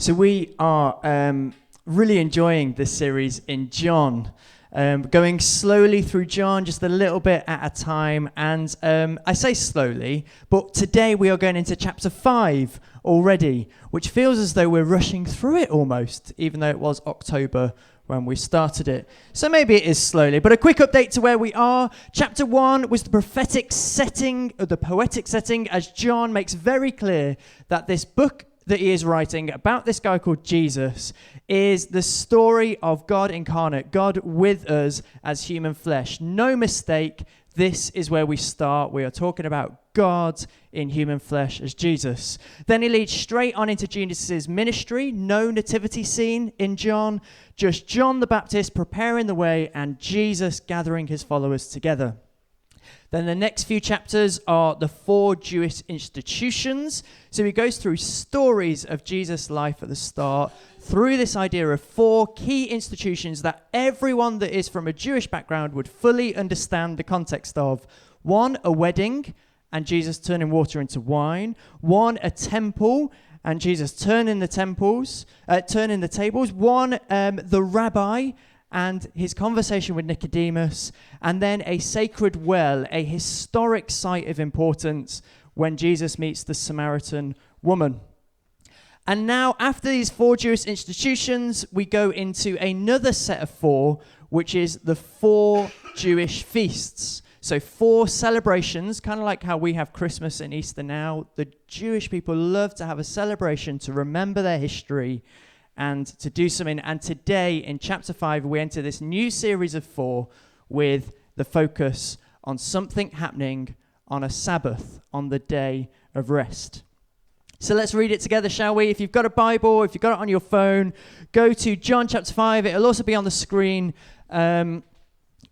So we are really enjoying this series in John, going slowly through John, just a little bit at a time. And I say slowly, but today we are going into chapter 5 already, which feels as though we're rushing through it almost, even though it was October when we started it. So maybe it is slowly, but a quick update to where we are. Chapter 1 was the prophetic setting, or the poetic setting, as John makes very clear that this book that he is writing about this guy called Jesus is the story of God incarnate, God with us as human flesh. No mistake, this is where we start. We are talking about God in human flesh as Jesus. Then he leads straight on into Jesus' ministry. No nativity scene in John, just John the Baptist preparing the way and Jesus gathering his followers together. Then the next few chapters are the 4 Jewish institutions. So he goes through stories of Jesus' life at the start, through this idea of 4 key institutions that everyone that is from a Jewish background would fully understand the context of. 1, a wedding, and Jesus turning water into wine. 1, a temple, and Jesus turning the tables. 1, the rabbi, and his conversation with Nicodemus, and then a sacred well, a historic site of importance when Jesus meets the Samaritan woman. And now, after these 4 Jewish institutions, we go into another set of 4, which is the 4 Jewish feasts. So 4 celebrations, kind of like how we have Christmas and Easter now. The Jewish people love to have a celebration to remember their history and to do something. And today, in chapter 5, we enter this new series of 4 with the focus on something happening on a Sabbath, on the day of rest. So let's read it together, shall we? If you've got a Bible, if you've got it on your phone, go to John chapter 5. It'll also be on the screen in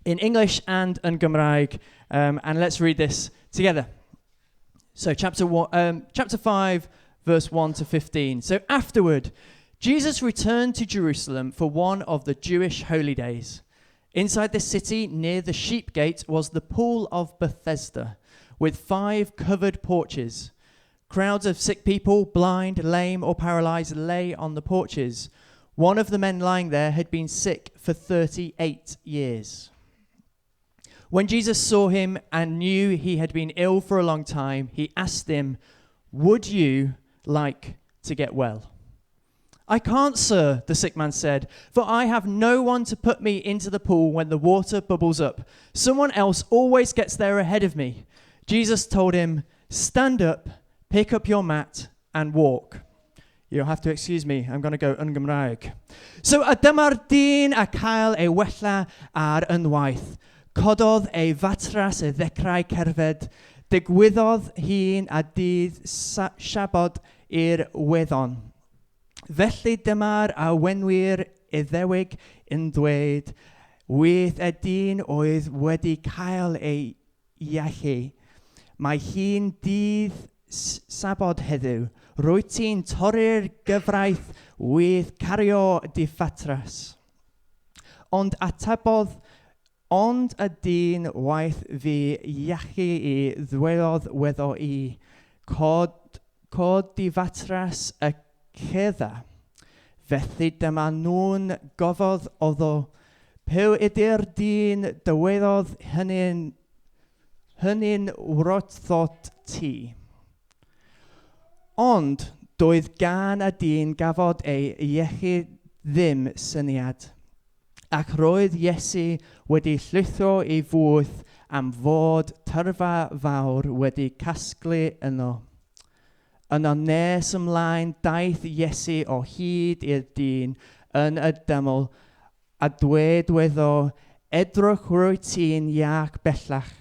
English and yn Gymraeg. And let's read this together. So chapter 5, verse 1 to 15. So afterward, Jesus returned to Jerusalem for one of the Jewish holy days. Inside the city, near the sheep gate, was the pool of Bethesda, with 5 covered porches. Crowds of sick people, blind, lame, or paralyzed, lay on the porches. One of the men lying there had been sick for 38 years. When Jesus saw him and knew he had been ill for a long time, he asked him, "Would you like to get well?" "I can't, sir," the sick man said, "for I have no one to put me into the pool when the water bubbles up. Someone else always gets there ahead of me." Jesus told him, "Stand up, pick up your mat, and walk." You'll have to excuse me, I'm going to go yn Gymraeg. So a dyma'r dyn a cael ei wella ar unwaith. Cododd ei fatras y ddechrau cerfed. Digwyddodd hun a dydd siabod i'r weddon. Felly dyma'r awenwyr Iddewig yn dweud, wyth y dyn oedd wedi cael ei iechyd. Mae hi'n dydd sabod heddiw. Rwyt ti'n torri'r gyfraith wyth cario di fatras. Ond y dyn waith fi iechu I ddwelodd weddo I. Cod di fatras y cedda. Felly dyma nhw'n gofodd oddo. Pwy ydy'r dyn dyweddodd hynny'n wrthod ti? Ond doedd gan y dyn gafod ei iechyd ddim syniad. Ac roedd Iesu wedi llwytho I fwth am fod tyrfa fawr wedi casglu yno. Yno nes ymlaen daeth Iesu o hyd i'r dyn yn y dymol a dweddo, edrych rwyt ti'n iach bellach.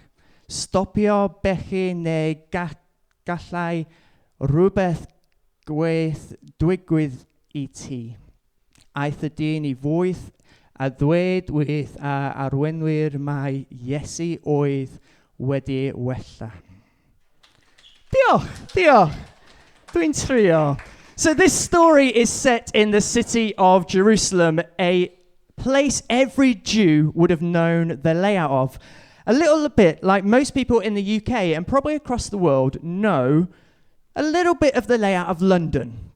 Stopio bechu neu gallai rhywbeth digwydd I ti. Aeth y dyn I fwyth a ddweud wyth a arwenwyr mai Iesu oedd wedi wella. Diolch. Dwi'n trio. So this story is set in the city of Jerusalem, a place every Jew would have known the layout of. A little bit like most people in the UK and probably across the world know a little bit of the layout of London.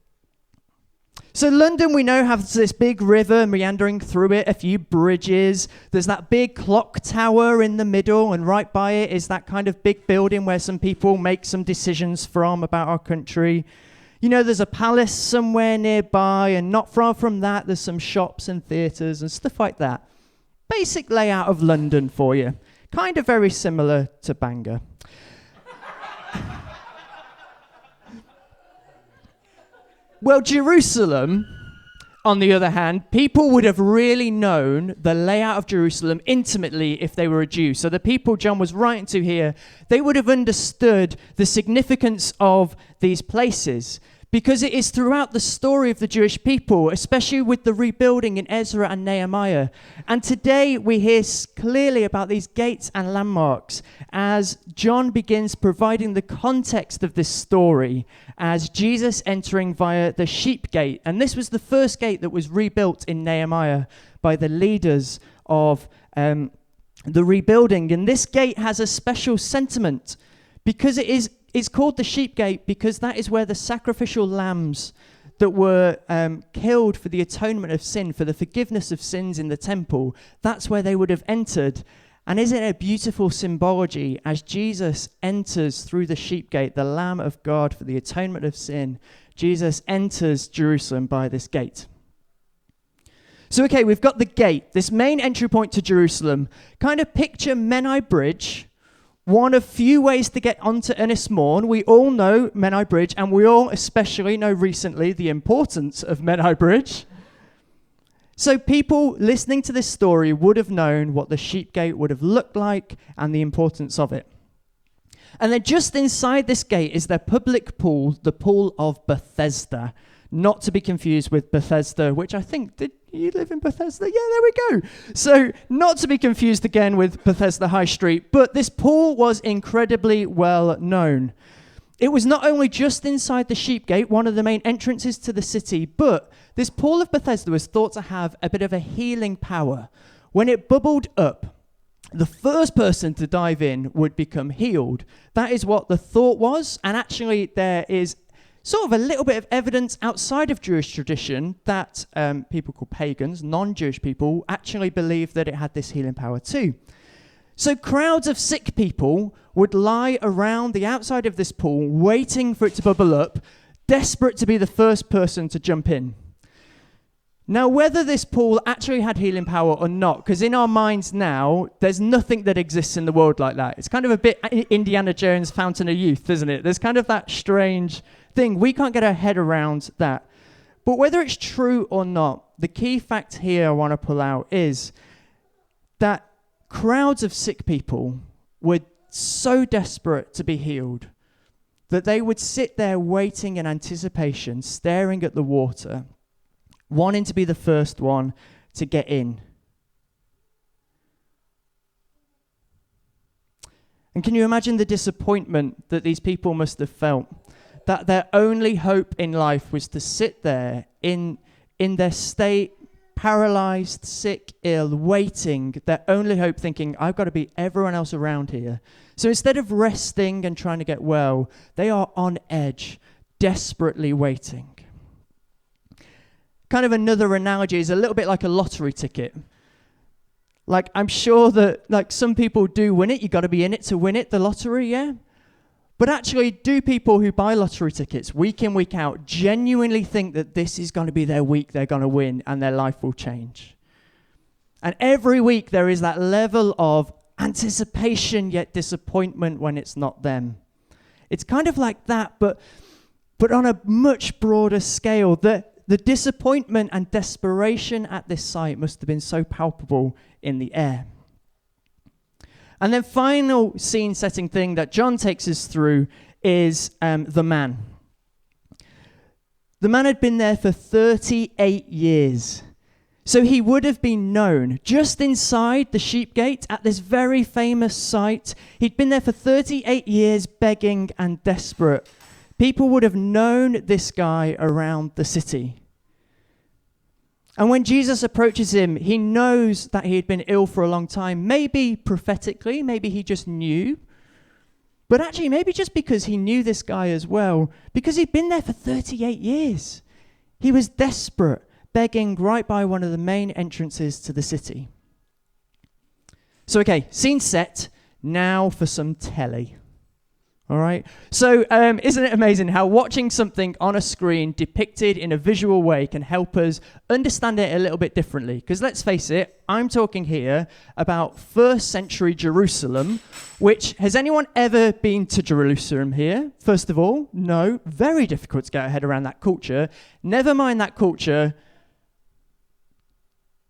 So London, we know, has this big river meandering through it, a few bridges. There's that big clock tower in the middle, and right by it is that kind of big building where some people make some decisions from about our country. You know, there's a palace somewhere nearby, and not far from that, there's some shops and theatres and stuff like that. Basic layout of London for you. Kind of very similar to Bangor. Well, Jerusalem, on the other hand, people would have really known the layout of Jerusalem intimately if they were a Jew. So the people John was writing to here, they would have understood the significance of these places, because it is throughout the story of the Jewish people, especially with the rebuilding in Ezra and Nehemiah. And today we hear clearly about these gates and landmarks as John begins providing the context of this story as Jesus entering via the sheep gate. And this was the first gate that was rebuilt in Nehemiah by the leaders of the rebuilding. And this gate has a special sentiment because it's called the sheep gate because that is where the sacrificial lambs that were killed for the atonement of sin, for the forgiveness of sins in the temple, that's where they would have entered. And isn't it a beautiful symbology as Jesus enters through the sheep gate, the Lamb of God for the atonement of sin, Jesus enters Jerusalem by this gate. So, okay, we've got the gate, this main entry point to Jerusalem. Kind of picture Menai Bridge, one of few ways to get onto Ennismore. We all know Menai Bridge, and we all especially know recently the importance of Menai Bridge. So people listening to this story would have known what the sheep gate would have looked like and the importance of it. And then just inside this gate is their public pool, the pool of Bethesda, not to be confused with Bethesda, which I think, did you live in Bethesda? Yeah, there we go. So not to be confused again with Bethesda High Street, but this pool was incredibly well known. It was not only just inside the sheep gate, one of the main entrances to the city, but this pool of Bethesda was thought to have a bit of a healing power. When it bubbled up, the first person to dive in would become healed. That is what the thought was, and actually there is sort of a little bit of evidence outside of Jewish tradition that people called pagans, non-Jewish people, actually believed that it had this healing power too. So crowds of sick people would lie around the outside of this pool, waiting for it to bubble up, desperate to be the first person to jump in. Now, whether this pool actually had healing power or not, because in our minds now, there's nothing that exists in the world like that. It's kind of a bit Indiana Jones' Fountain of Youth, isn't it? There's kind of that strange thing. We can't get our head around that. But whether it's true or not, the key fact here I want to pull out is that crowds of sick people were so desperate to be healed that they would sit there waiting in anticipation, staring at the water, wanting to be the first one to get in. And can you imagine the disappointment that these people must have felt? That their only hope in life was to sit there in their state, paralyzed, sick, ill, waiting, their only hope thinking, I've got to beat everyone else around here. So instead of resting and trying to get well, they are on edge, desperately waiting. Kind of another analogy is a little bit like a lottery ticket. Like, I'm sure that like some people do win it. You got to be in it to win it, the lottery, yeah? But actually, do people who buy lottery tickets week in, week out genuinely think that this is going to be their week, they're going to win, and their life will change? And every week there is that level of anticipation yet disappointment when it's not them. It's kind of like that, but on a much broader scale. The disappointment and desperation at this site must have been so palpable in the air. And then final scene-setting thing that John takes us through is the man. The man had been there for 38 years. So he would have been known just inside the sheep gate at this very famous site. He'd been there for 38 years begging and desperate. People would have known this guy around the city. And when Jesus approaches him, he knows that he had been ill for a long time. Maybe prophetically, maybe he just knew. But actually, maybe just because he knew this guy as well, because he'd been there for 38 years. He was desperate, begging right by one of the main entrances to the city. So, okay, scene set. Now for some telly. All right. So isn't it amazing how watching something on a screen depicted in a visual way can help us understand it a little bit differently? Because let's face it, I'm talking here about first century Jerusalem, which, has anyone ever been to Jerusalem here? First of all, no. Very difficult to get our head around that culture. Never mind that culture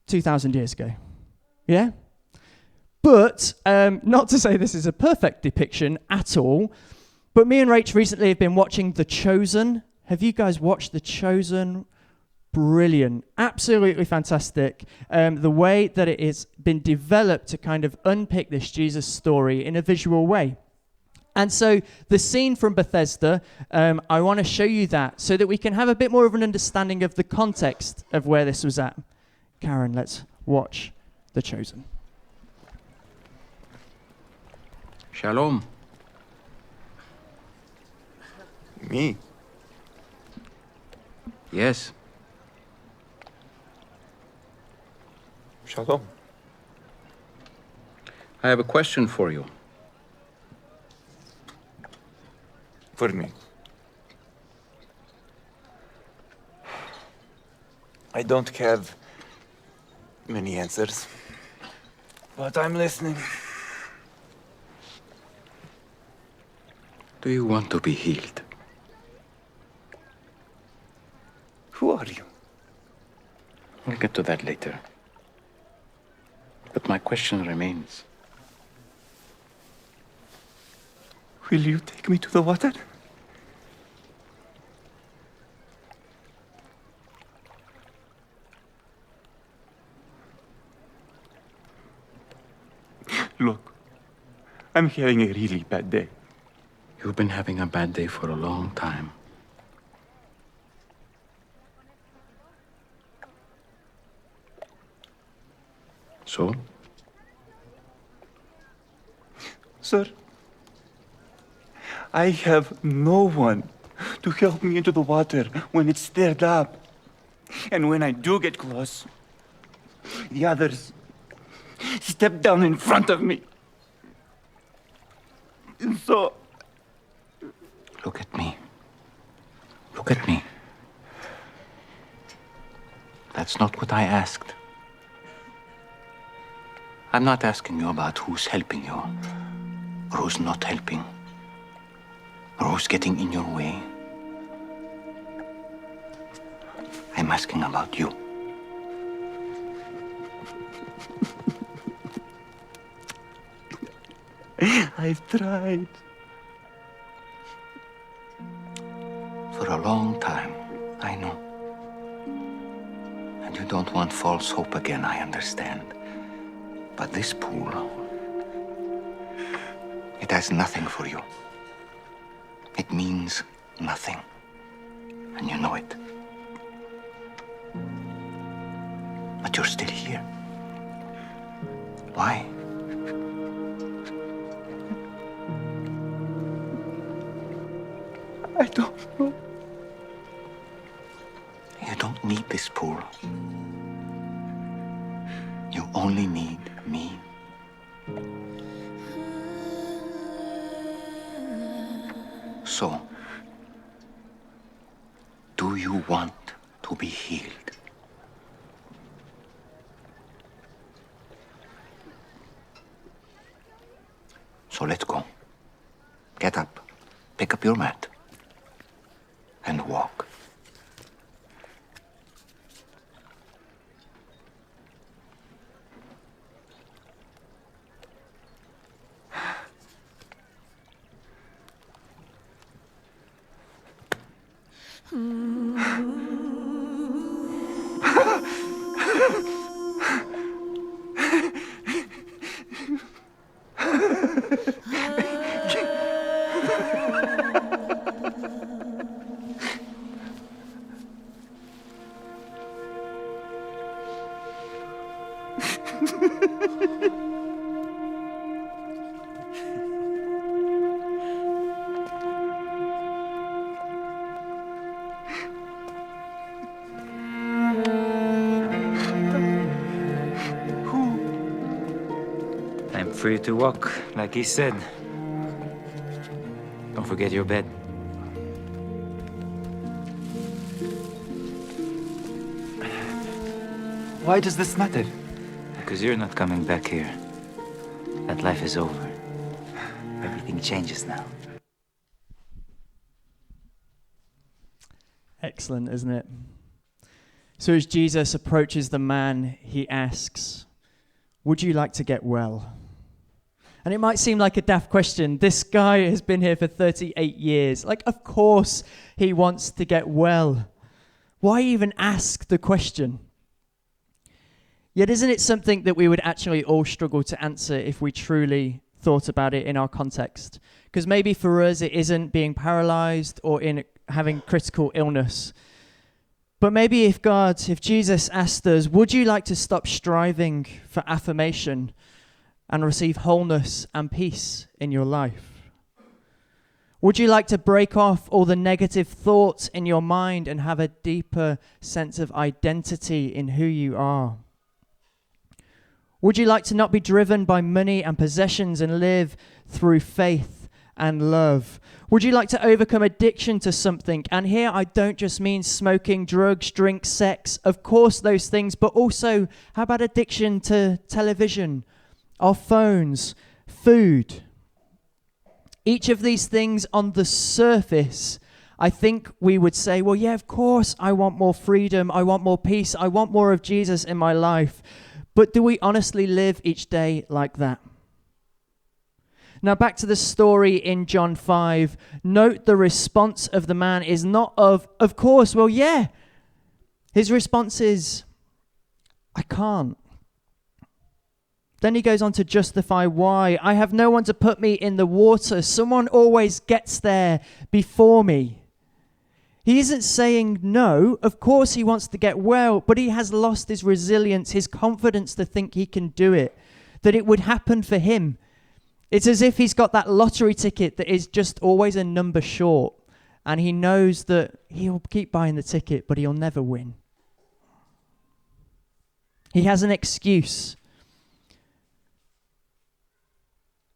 2,000 years ago. Yeah? But not to say this is a perfect depiction at all, but me and Rach recently have been watching The Chosen. Have you guys watched The Chosen? Brilliant. Absolutely fantastic. The way that it has been developed to kind of unpick this Jesus story in a visual way. And so the scene from Bethesda, I want to show you that so that we can have a bit more of an understanding of the context of where this was at. Karen, let's watch The Chosen. Shalom. Me? Yes. Shalom. I have a question for you. For me. I don't have many answers, but I'm listening. Do you want to be healed? Who are you? We'll get to that later. But my question remains. Will you take me to the water? Look, I'm having a really bad day. You've been having a bad day for a long time. So? Sir, I have no one to help me into the water when it's stirred up. And when I do get close, the others step down in front of me. And so... Look at me. Look at me. That's not what I asked. I'm not asking you about who's helping you, or who's not helping, or who's getting in your way. I'm asking about you. I've tried. For a long time, I know. And you don't want false hope again, I understand. But this pool, it has nothing for you. It means nothing. And you know it. But you're still here. Why? I don't know. You don't need this pool. You only need me. So, do you want to be healed? So let's go. Get up, pick up your mat, and walk. for you to walk, like he said. Don't forget your bed. Why does this matter? Because you're not coming back here. That life is over. Everything changes now. Excellent, isn't it? So as Jesus approaches the man, he asks, "Would you like to get well?" And it might seem like a daft question. This guy has been here for 38 years. Like, of course he wants to get well. Why even ask the question? Yet isn't it something that we would actually all struggle to answer if we truly thought about it in our context? Because maybe for us it isn't being paralyzed or in having critical illness. But maybe if Jesus asked us, would you like to stop striving for affirmation and receive wholeness and peace in your life? Would you like to break off all the negative thoughts in your mind and have a deeper sense of identity in who you are? Would you like to not be driven by money and possessions and live through faith and love? Would you like to overcome addiction to something? And here I don't just mean smoking, drugs, drink, sex, of course those things, but also how about addiction to television, our phones, food? Each of these things on the surface, I think we would say, well, yeah, of course I want more freedom, I want more peace, I want more of Jesus in my life. But do we honestly live each day like that? Now back to the story in John 5. Note the response of the man is not of course, well, yeah. His response is, I can't. Then he goes on to justify why. I have no one to put me in the water. Someone always gets there before me. He isn't saying no. Of course he wants to get well, but he has lost his resilience, his confidence to think he can do it, that it would happen for him. It's as if he's got that lottery ticket that is just always a number short, and he knows that he'll keep buying the ticket, but he'll never win. He has an excuse.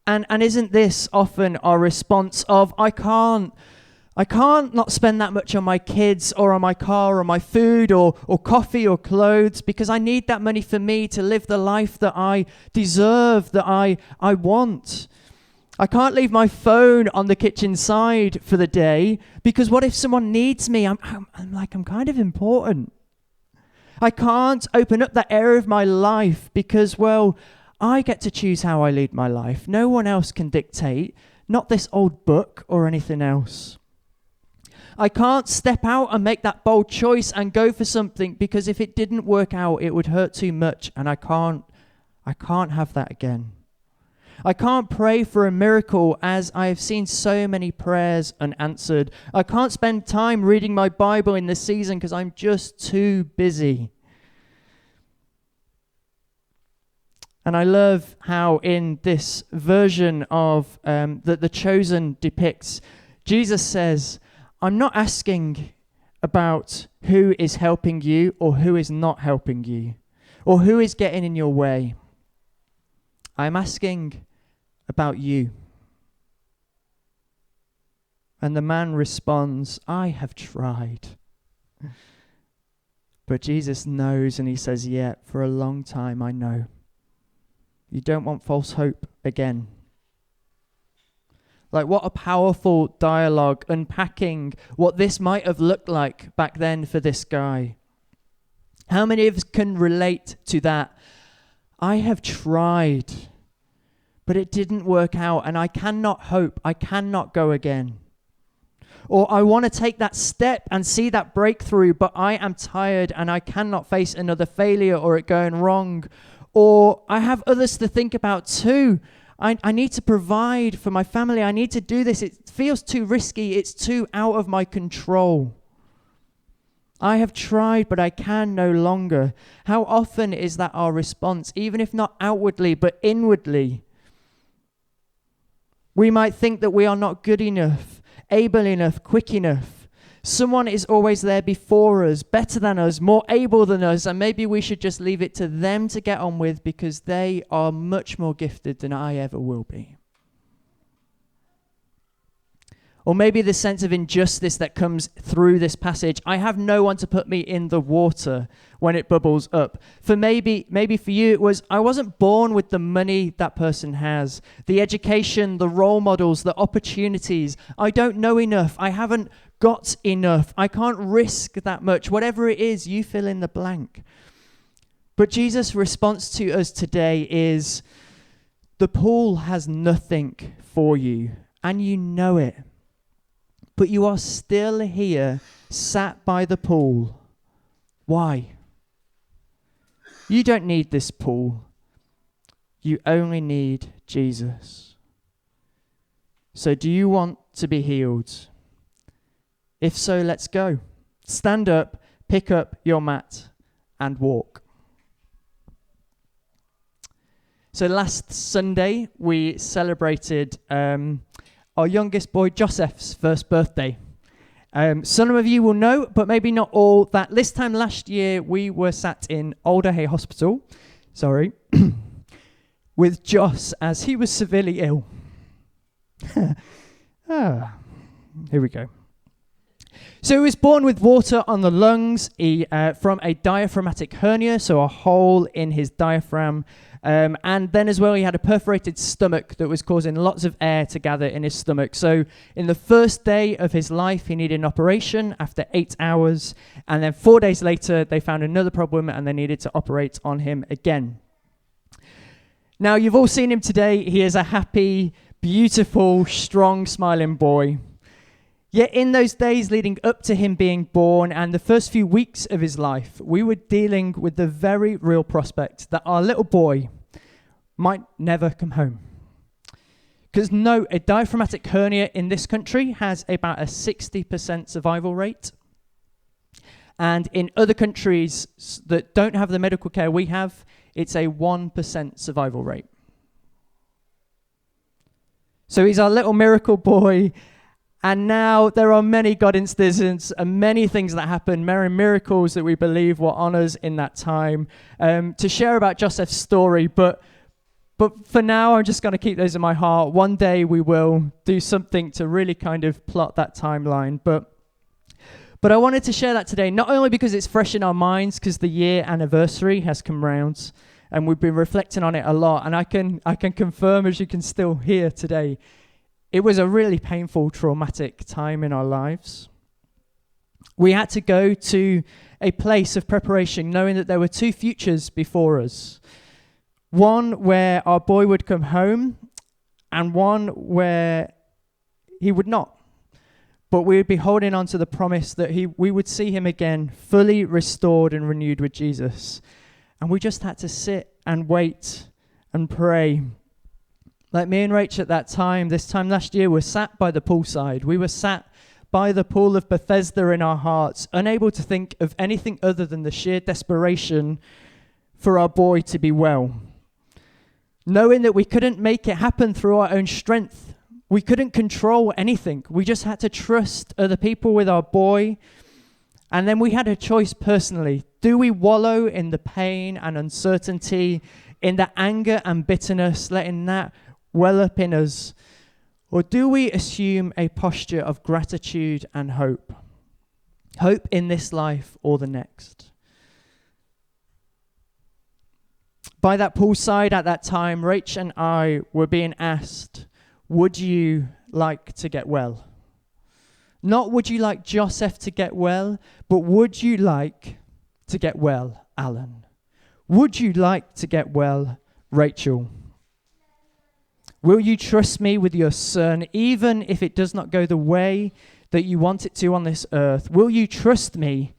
And isn't this often our response of, I can't not spend that much on my kids or on my car or my food or coffee or clothes because I need that money for me to live the life that I deserve, that I want. I can't leave my phone on the kitchen side for the day because what if someone needs me? I'm kind of important. I can't open up that area of my life because, well, I get to choose how I lead my life. No one else can dictate, not this old book or anything else. I can't step out and make that bold choice and go for something because if it didn't work out, it would hurt too much, and I can't have that again. I can't pray for a miracle as I have seen so many prayers unanswered. I can't spend time reading my Bible in this season because I'm just too busy. And I love how in this version of that The Chosen depicts, Jesus says, I'm not asking about who is helping you or who is not helping you or who is getting in your way. I'm asking about you. And the man responds, I have tried. But Jesus knows and he says, yeah, for a long time I know. You don't want false hope again. Like, what a powerful dialogue, unpacking what this might have looked like back then for this guy. How many of us can relate to that? I have tried, but it didn't work out, and I cannot hope, I cannot go again. Or I want to take that step and see that breakthrough, but I am tired and I cannot face another failure or it going wrong. Or I have others to think about too. I need to provide for my family. I need to do this. It feels too risky. It's too out of my control. I have tried, but I can no longer. How often is that our response, even if not outwardly, but inwardly? We might think that we are not good enough, able enough, quick enough. Someone is always there before us, better than us, more able than us, and maybe we should just leave it to them to get on with because they are much more gifted than I ever will be. Or maybe the sense of injustice that comes through this passage. I have no one to put me in the water when it bubbles up. Maybe for you it was, I wasn't born with the money that person has, the education, the role models, the opportunities. I don't know enough. I haven't got enough. I can't risk that much. Whatever it is, you fill in the blank. But Jesus' response to us today is, the pool has nothing for you, and you know it. But you are still here, sat by the pool. Why? You don't need this pool. You only need Jesus. So do you want to be healed? If so, let's go. Stand up, pick up your mat, and walk. So last Sunday, we celebrated our youngest boy, Joseph's first birthday. Some of you will know, but maybe not all, that this time last year, we were sat in Alderhay Hospital, with Joss as he was severely ill. Here we go. So he was born with water on the lungs from a diaphragmatic hernia, so a hole in his diaphragm. And then as well, he had a perforated stomach that was causing lots of air to gather in his stomach. So in the first day of his life, he needed an operation after 8 hours. And then 4 days later, they found another problem and they needed to operate on him again. Now, you've all seen him today. He is a happy, beautiful, strong, smiling boy. Yet in those days leading up to him being born and the first few weeks of his life, we were dealing with the very real prospect that our little boy might never come home. Because a diaphragmatic hernia in this country has about a 60% survival rate. And in other countries that don't have the medical care we have, it's a 1% survival rate. So he's our little miracle boy. And now there are many God incidents and many things that happen, many miracles that we believe were on us in that time, to share about Joseph's story. But for now, I'm just going to keep those in my heart. One day we will do something to really kind of plot that timeline. But I wanted to share that today, not only because it's fresh in our minds, because the year anniversary has come round, and we've been reflecting on it a lot. And I can confirm, as you can still hear today, it was a really painful, traumatic time in our lives. We had to go to a place of preparation, knowing that there were two futures before us. One where our boy would come home, and one where he would not. But we would be holding on to the promise that we would see him again, fully restored and renewed with Jesus. And we just had to sit and wait and pray. Like me and Rach at that time, this time last year, were sat by the poolside. We were sat by the pool of Bethesda in our hearts, unable to think of anything other than the sheer desperation for our boy to be well. Knowing that we couldn't make it happen through our own strength. We couldn't control anything. We just had to trust other people with our boy. And then we had a choice personally. Do we wallow in the pain and uncertainty, in the anger and bitterness, letting that well up in us? Or do we assume a posture of gratitude and hope? Hope in this life or the next. By that poolside at that time, Rach and I were being asked, would you like to get well? Not would you like Joseph to get well, but would you like to get well, Alan? Would you like to get well, Rachel? Will you trust me with your son, even if it does not go the way that you want it to on this earth? Will you trust me?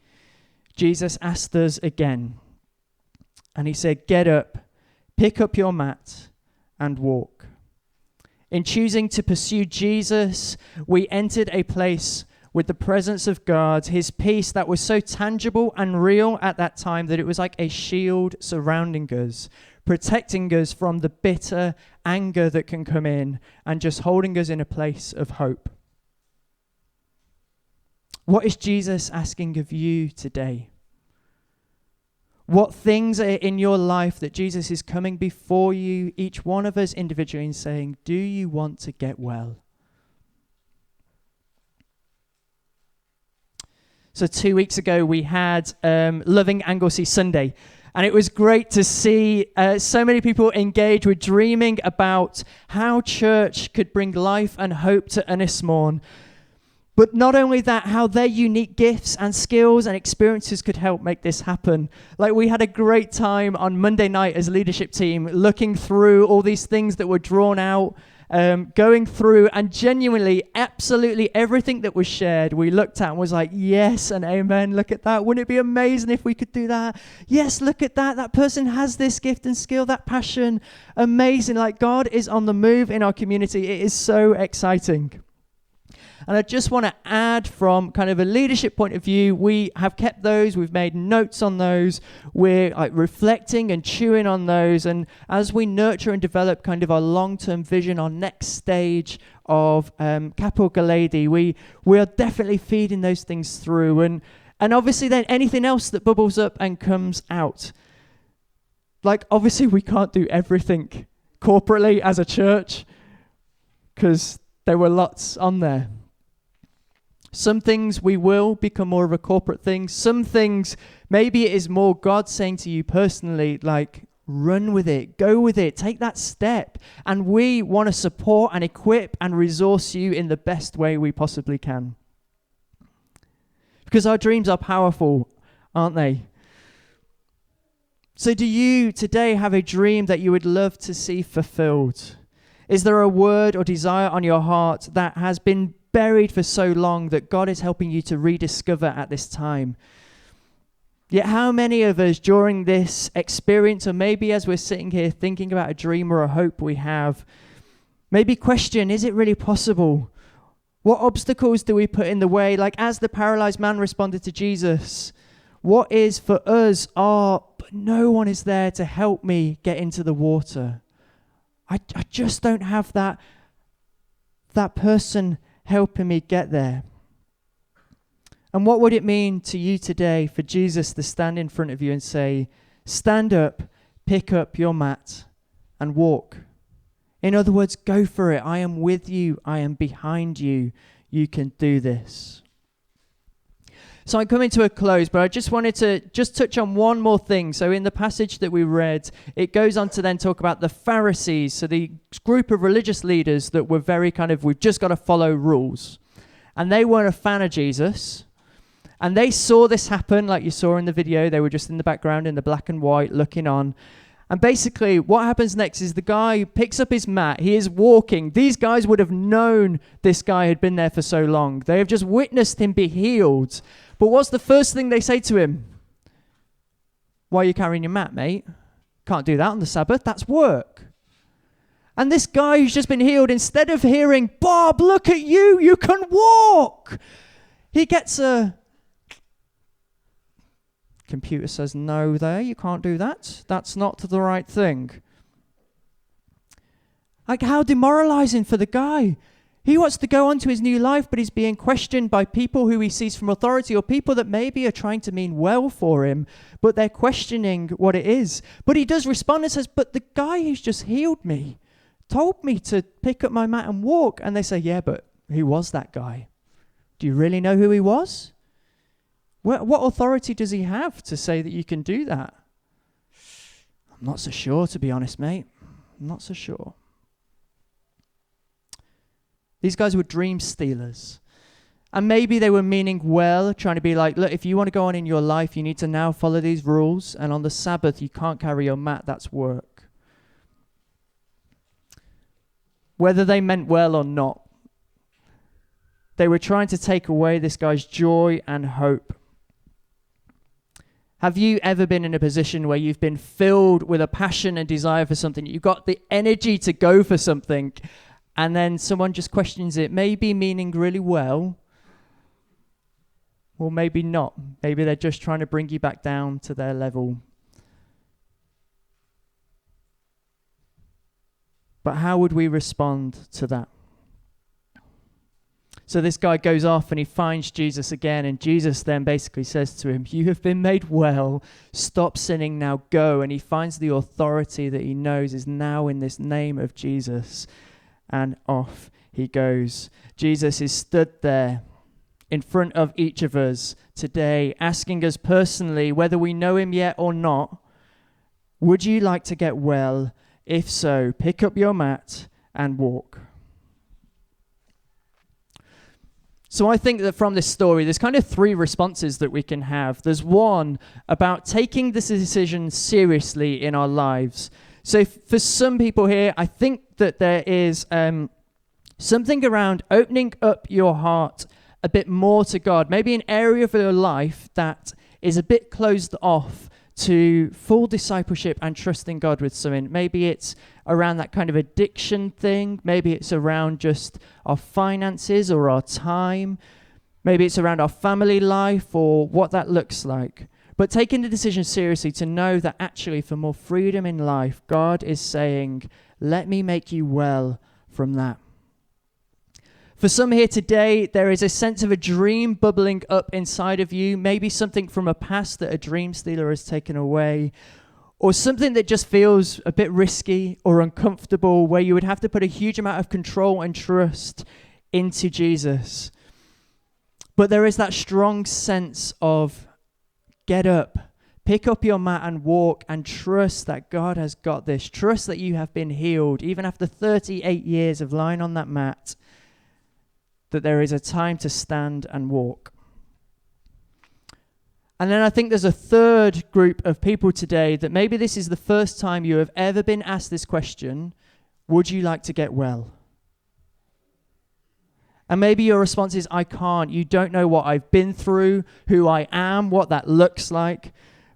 Jesus asked us again. And he said, get up, pick up your mat, and walk. In choosing to pursue Jesus, we entered a place with the presence of God, his peace that was so tangible and real at that time that it was like a shield surrounding us, protecting us from the bitter anger that can come in and just holding us in a place of hope. What is Jesus asking of you today? What things are in your life that Jesus is coming before you, each one of us individually, and saying, do you want to get well? So 2 weeks ago, we had Loving Anglesey Sunday. And it was great to see so many people engage with dreaming about how church could bring life and hope to Ennismore. But not only that, how their unique gifts and skills and experiences could help make this happen. Like, we had a great time on Monday night as a leadership team, looking through all these things that were drawn out, going through, and genuinely, absolutely everything that was shared, we looked at and was like, yes and amen, look at that. Wouldn't it be amazing if we could do that? Yes, look at that. That person has this gift and skill, that passion. Amazing. Like, God is on the move in our community. It is so exciting. And I just want to add, from kind of a leadership point of view, we have kept those, we've made notes on those, we're like reflecting and chewing on those, and as we nurture and develop kind of our long-term vision, our next stage of Capel Goleudy, we are definitely feeding those things through, and obviously then anything else that bubbles up and comes out. Like, obviously we can't do everything corporately as a church, because there were lots on there. Some things we will become more of a corporate thing. Some things, maybe it is more God saying to you personally, like, run with it, go with it, take that step. And we want to support and equip and resource you in the best way we possibly can. Because our dreams are powerful, aren't they? So do you today have a dream that you would love to see fulfilled? Is there a word or desire on your heart that has been buried for so long that God is helping you to rediscover at this time? Yet how many of us during this experience, or maybe as we're sitting here thinking about a dream or a hope we have, maybe question, is it really possible? What obstacles do we put in the way? Like, as the paralyzed man responded to Jesus, what is for us but no one is there to help me get into the water. I just don't have that person helping me get there. And what would it mean to you today for Jesus to stand in front of you and say, stand up, pick up your mat, and walk? In other words, go for it. I am with you. I am behind you. You can do this. So I'm coming to a close, but I just wanted to touch on one more thing. So in the passage that we read, it goes on to then talk about the Pharisees, so the group of religious leaders that were very kind of, we've just got to follow rules. And they weren't a fan of Jesus. And they saw this happen, like you saw in the video. They were just in the background in the black and white looking on. And basically what happens next is the guy picks up his mat. He is walking. These guys would have known this guy had been there for so long. They have just witnessed him be healed. But what's the first thing they say to him? Why are you carrying your mat, mate? Can't do that on the Sabbath. That's work. And this guy who's just been healed, instead of hearing, Bob, look at you, you can walk, he gets a computer says, no, there, you can't do that. That's not the right thing. Like, how demoralizing for the guy. He wants to go on to his new life, but he's being questioned by people who he sees from authority, or people that maybe are trying to mean well for him, but they're questioning what it is. But he does respond and says, but the guy who's just healed me told me to pick up my mat and walk. And they say, yeah, but who was that guy? Do you really know who he was? What authority does he have to say that you can do that? I'm not so sure, to be honest, mate. I'm not so sure. These guys were dream stealers. And maybe they were meaning well, trying to be like, look, if you want to go on in your life, you need to now follow these rules. And on the Sabbath, you can't carry your mat. That's work. Whether they meant well or not, they were trying to take away this guy's joy and hope. Have you ever been in a position where you've been filled with a passion and desire for something? You've got the energy to go for something, and then someone just questions it, maybe meaning really well, or maybe not. Maybe they're just trying to bring you back down to their level. But how would we respond to that? So this guy goes off and he finds Jesus again, and Jesus then basically says to him, you have been made well, stop sinning, now go. And he finds the authority that he knows is now in this name of Jesus, and off he goes. Jesus is stood there in front of each of us today, asking us personally, whether we know him yet or not, would you like to get well? If so, pick up your mat and walk. So I think that from this story, there's kind of three responses that we can have. There's one about taking this decision seriously in our lives. So for some people here, I think that there is something around opening up your heart a bit more to God. Maybe an area of your life that is a bit closed off to full discipleship and trusting God with something. Maybe it's around that kind of addiction thing. Maybe it's around just our finances or our time. Maybe it's around our family life or what that looks like. But taking the decision seriously to know that actually for more freedom in life, God is saying, let me make you well from that. For some here today, there is a sense of a dream bubbling up inside of you, maybe something from a past that a dream stealer has taken away, or something that just feels a bit risky or uncomfortable, where you would have to put a huge amount of control and trust into Jesus. But there is that strong sense of get up, pick up your mat and walk, and trust that God has got this. Trust that you have been healed, even after 38 years of lying on that mat, that there is a time to stand and walk. And then I think there's a third group of people today that maybe this is the first time you have ever been asked this question, would you like to get well? And maybe your response is, I can't. You don't know what I've been through, who I am, what that looks like.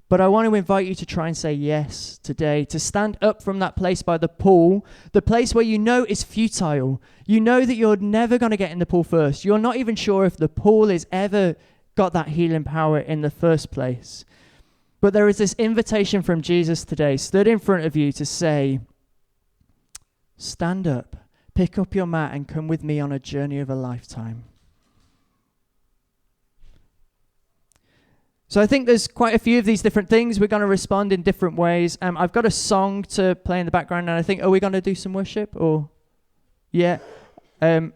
But I want to invite you to try and say yes today, to stand up from that place by the pool, the place where you know is futile. You know that you're never going to get in the pool first. You're not even sure if the pool has ever got that healing power in the first place. But there is this invitation from Jesus today, stood in front of you to say, stand up, pick up your mat and come with me on a journey of a lifetime. So I think there's quite a few of these different things. We're going to respond in different ways. I've got a song to play in the background, and I think, are we going to do some worship? Or, yeah. I'll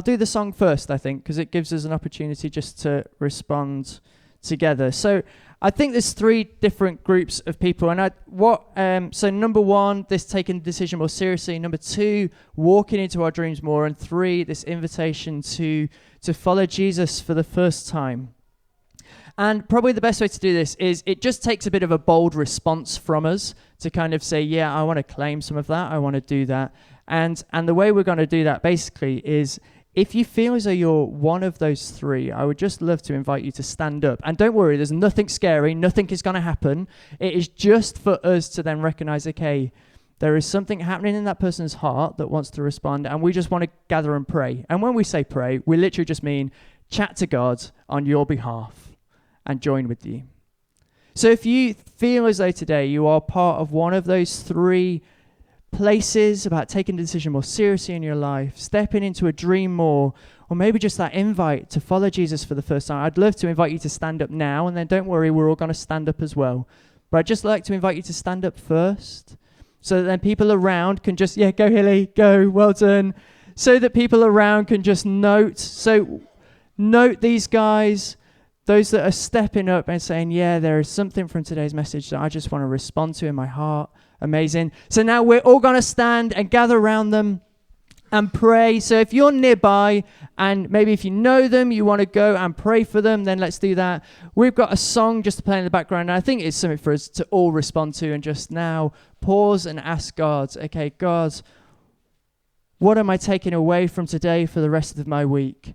do the song first, I think, because it gives us an opportunity just to respond together. So I think there's three different groups of people, and so number one, this taking the decision more seriously. Number two, walking into our dreams more, and three, this invitation to follow Jesus for the first time. And probably the best way to do this is it just takes a bit of a bold response from us to kind of say, yeah, I want to claim some of that. I want to do that. And the way we're going to do that basically is if you feel as though you're one of those three, I would just love to invite you to stand up. And don't worry, there's nothing scary. Nothing is going to happen. It is just for us to then recognize, okay, there is something happening in that person's heart that wants to respond, and we just want to gather and pray. And when we say pray, we literally just mean chat to God on your behalf and join with you. So if you feel as though today you are part of one of those three places about taking the decision more seriously in your life, stepping into a dream more, or maybe just that invite to follow Jesus for the first time, I'd love to invite you to stand up now, and then don't worry, we're all going to stand up as well. But I'd just like to invite you to stand up first, so that then people around can just, yeah, go Hilly, go, well done. So that people around can just note these guys, those that are stepping up and saying, yeah, there is something from today's message that I just want to respond to in my heart. Amazing. So now we're all going to stand and gather around them and pray. So if you're nearby and maybe if you know them, you want to go and pray for them, then let's do that. We've got a song just to play in the background, and I think it's something for us to all respond to and just now pause and ask God, okay, God, what am I taking away from today for the rest of my week?